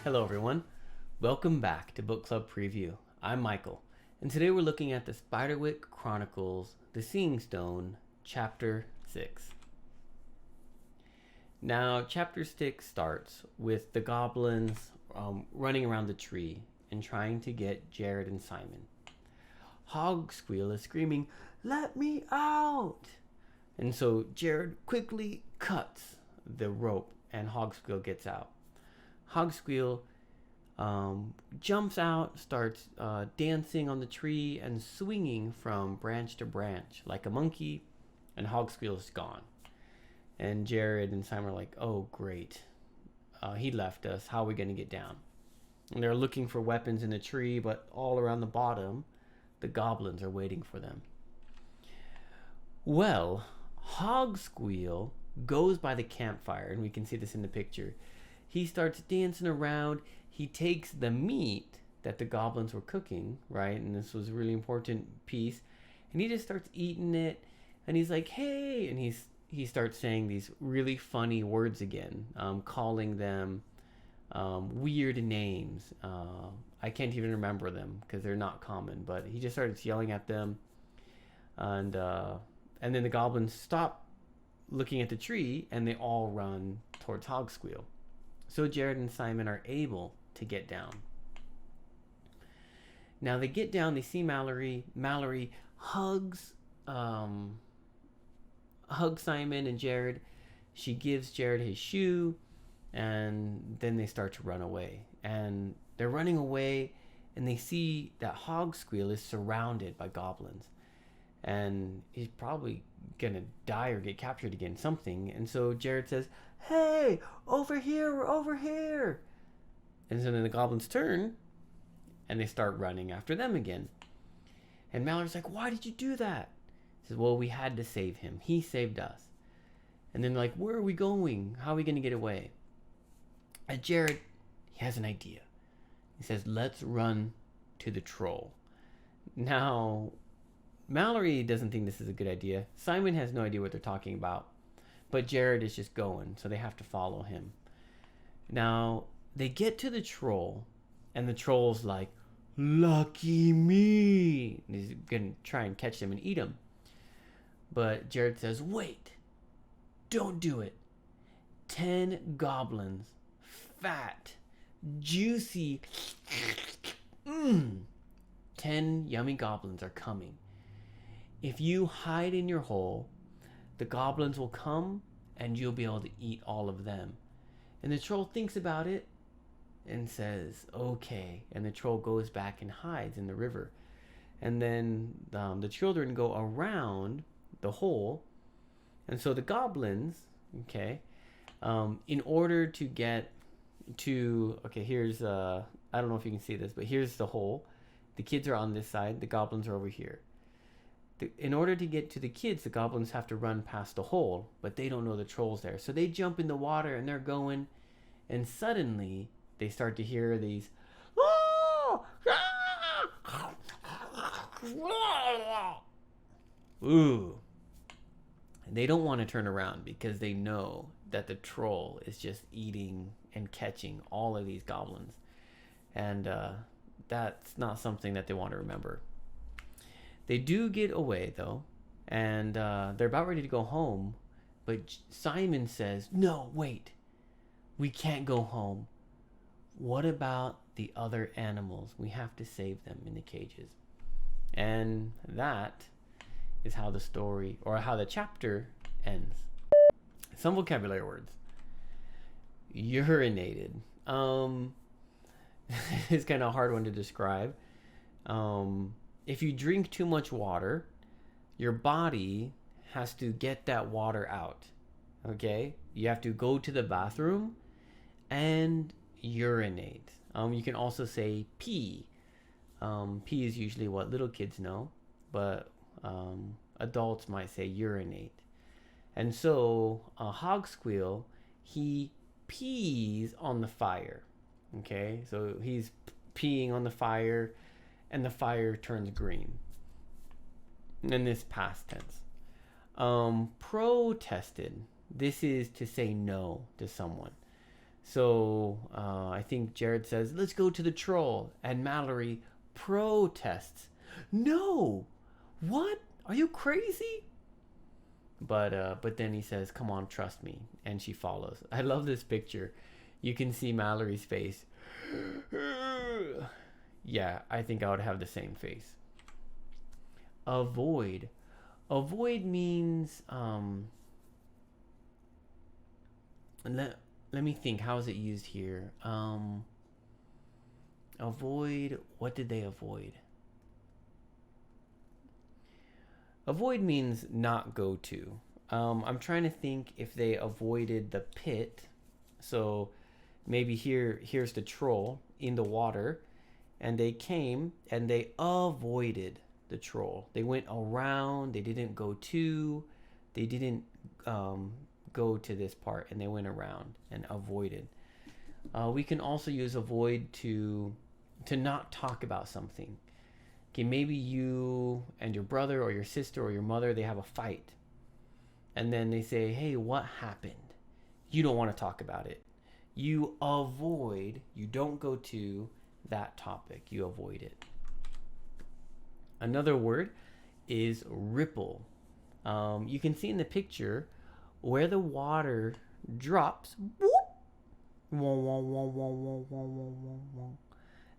Hello everyone, welcome back to Book Club Preview. I'm Michael, and today we're looking at the Spiderwick Chronicles, The Seeing Stone, Chapter 6. Now, Chapter 6 starts with the goblins running around the tree and trying to get Jared and Simon. Hogsqueal is screaming, "Let me out!" And so Jared quickly cuts the rope and Hogsqueal gets out. Hogsqueal jumps out, starts dancing on the tree and swinging from branch to branch like a monkey, and Hogsqueal is gone. And Jared and Simon are like, "Oh, great. He left us. How are we going to get down?" And they're looking for weapons in the tree, but all around the bottom, the goblins are waiting for them. Well, Hogsqueal goes by the campfire, and we can see this in the picture. He starts dancing around. He takes the meat that the goblins were cooking, right? And this was a really important piece. And he just starts eating it. And he's like, "Hey!" And he starts saying these really funny words again, calling them weird names. I can't even remember them because they're not common. But he just started yelling at them. And then the goblins stop looking at the tree, and they all run towards Hogsqueal. So Jared and Simon are able to get down. Now they get down, they see Mallory. Mallory hugs Simon and Jared. She gives Jared his shoe, and then they start to run away. And they're running away, and they see that Hogsqueal is surrounded by goblins. And he's probably gonna die or get captured again, something. And so Jared says, "Hey, over here, we're over here." And so then the goblins turn and they start running after them again. And Mallory's like, "Why did you do that?" He says, "Well, we had to save him. He saved us." And then they're like, "Where are we going? How are we gonna get away?" And Jared, he has an idea. He says, "Let's run to the troll." Now, Mallory doesn't think this is a good idea. Simon has no idea what they're talking about. But Jared is just going, so they have to follow him. Now, they get to the troll, and the troll's like, "Lucky me!" And he's going to try and catch them and eat them. But Jared says, "Wait, don't do it. 10 goblins, fat, juicy, 10 yummy goblins are coming. If you hide in your hole, the goblins will come and you'll be able to eat all of them." And the troll thinks about it and says, "Okay." And the troll goes back and hides in the river. And then the children go around the hole. And so the goblins, in order to get to, here's, I don't know if you can see this, but here's the hole. The kids are on this side, the goblins are over here. In order to get to the kids, the goblins have to run past the hole, but they don't know the troll's there. So they jump in the water and they're going, and suddenly they start to hear these, ooh. And they don't want to turn around because they know that the troll is just eating and catching all of these goblins. And that's not something that they want to remember. They do get away, though, and they're about ready to go home, but Simon says, "No, wait. We can't go home. What about the other animals? We have to save them in the cages." And that is how the story, or how the chapter ends. Some vocabulary words. Urinated. It's kind of a hard one to describe. If you drink too much water, your body has to get that water out. Okay? You have to go to the bathroom and urinate. You can also say pee. Pee is usually what little kids know, but adults might say urinate. And so Hogsqueal, he pees on the fire. Okay? So he's peeing on the fire, and the fire turns green. And this past tense. Protested. This is to say no to someone. So I think Jared says, let's go to the troll. And Mallory protests. No! What? Are you crazy? But then he says, come on, trust me. And she follows. I love this picture. You can see Mallory's face. Yeah, I think I would have the same face. Avoid. Avoid means let me think, how is it used here? Avoid, what did they avoid? Avoid means not go to. I'm trying to think if they avoided the pit. So maybe here's the troll in the water, and they came and they avoided the troll. They went around, they didn't go to, they didn't go to this part, and they went around and avoided. We can also use avoid to not talk about something. Okay, maybe you and your brother or your sister or your mother, they have a fight. And then they say, hey, what happened? You don't want to talk about it. You avoid, you don't go to that topic. You avoid it. Another word is ripple. You can see in the picture where the water drops.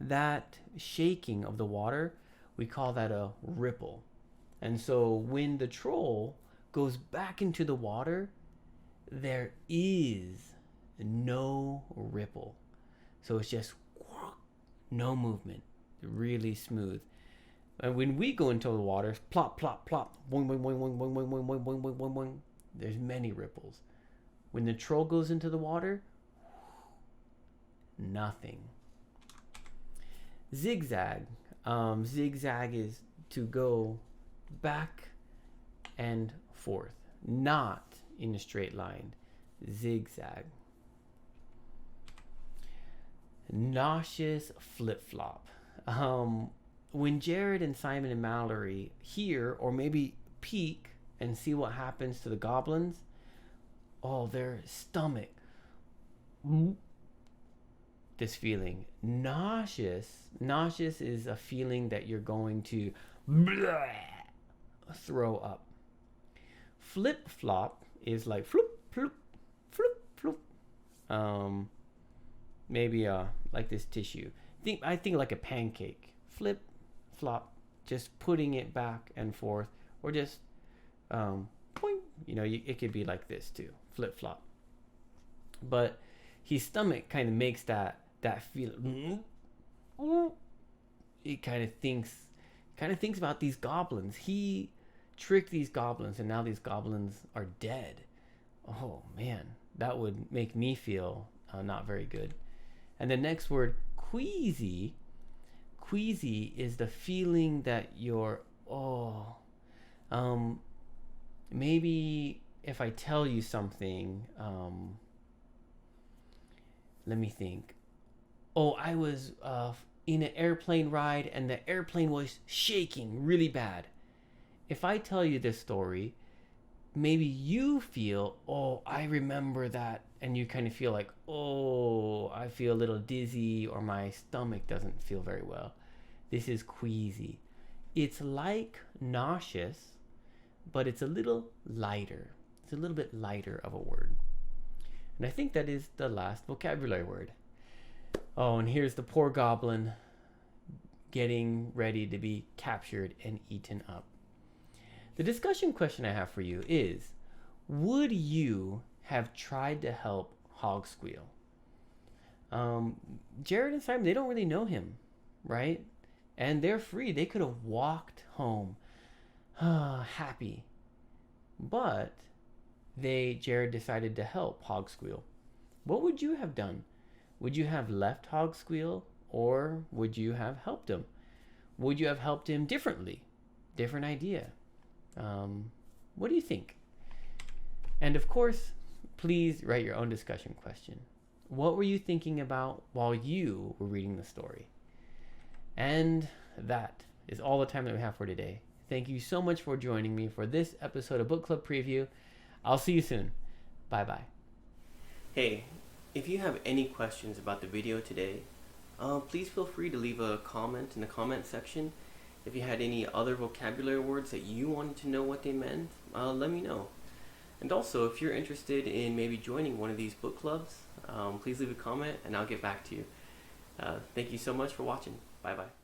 That shaking of the water, we call that a ripple. And so when the troll goes back into the water, there is no ripple. So it's just no movement, really smooth. And when we go into the water, plop, plop, plop, boing, boing, boing, boing, boing, boing, boing, boing, boing, boing, boing, boing. There's many ripples. When the troll goes into the water, nothing. Zigzag. Zigzag is to go back and forth, not in a straight line. Zigzag. Nauseous flip-flop. When Jared and Simon and Mallory hear or maybe peek and see what happens to the goblins, oh, their stomach, this feeling. Nauseous is a feeling that you're going to throw up. Flip-flop is like floop, floop, floop, floop. Maybe like this tissue. I think like a pancake. Flip, flop, just putting it back and forth, or just boing. It could be like this too, flip flop. But his stomach kind of makes that feel. It kind of thinks about these goblins. He tricked these goblins, and now these goblins are dead. Oh man, that would make me feel not very good. And the next word, queasy. Queasy is the feeling that you're, maybe if I tell you something, let me think. Oh, I was in an airplane ride and the airplane was shaking really bad. If I tell you this story, maybe you feel, oh, I remember that. And you kind of feel like, oh, I feel a little dizzy, or my stomach doesn't feel very well. This is queasy. It's like nauseous, but it's a little lighter. It's a little bit lighter of a word. And I think that is the last vocabulary word. Oh, and here's the poor goblin getting ready to be captured and eaten up. The discussion question I have for you is, would you have tried to help Hog Squeal? Jared and Simon, they don't really know him, right? And they're free. They could have walked home happy. But Jared decided to help Hog Squeal. What would you have done? Would you have left Hog Squeal, or would you have helped him? Would you have helped him differently? Different idea. What do you think? And of course, please write your own discussion question. What were you thinking about while you were reading the story? And that is all the time that we have for today. Thank you so much for joining me for this episode of Book Club Preview. I'll see you soon. Bye-bye. Hey, If you have any questions about the video today, please feel free to leave a comment in the comment section. If you had any other vocabulary words that you wanted to know what they meant, let me know. And also, if you're interested in maybe joining one of these book clubs, please leave a comment and I'll get back to you. Thank you so much for watching. Bye bye.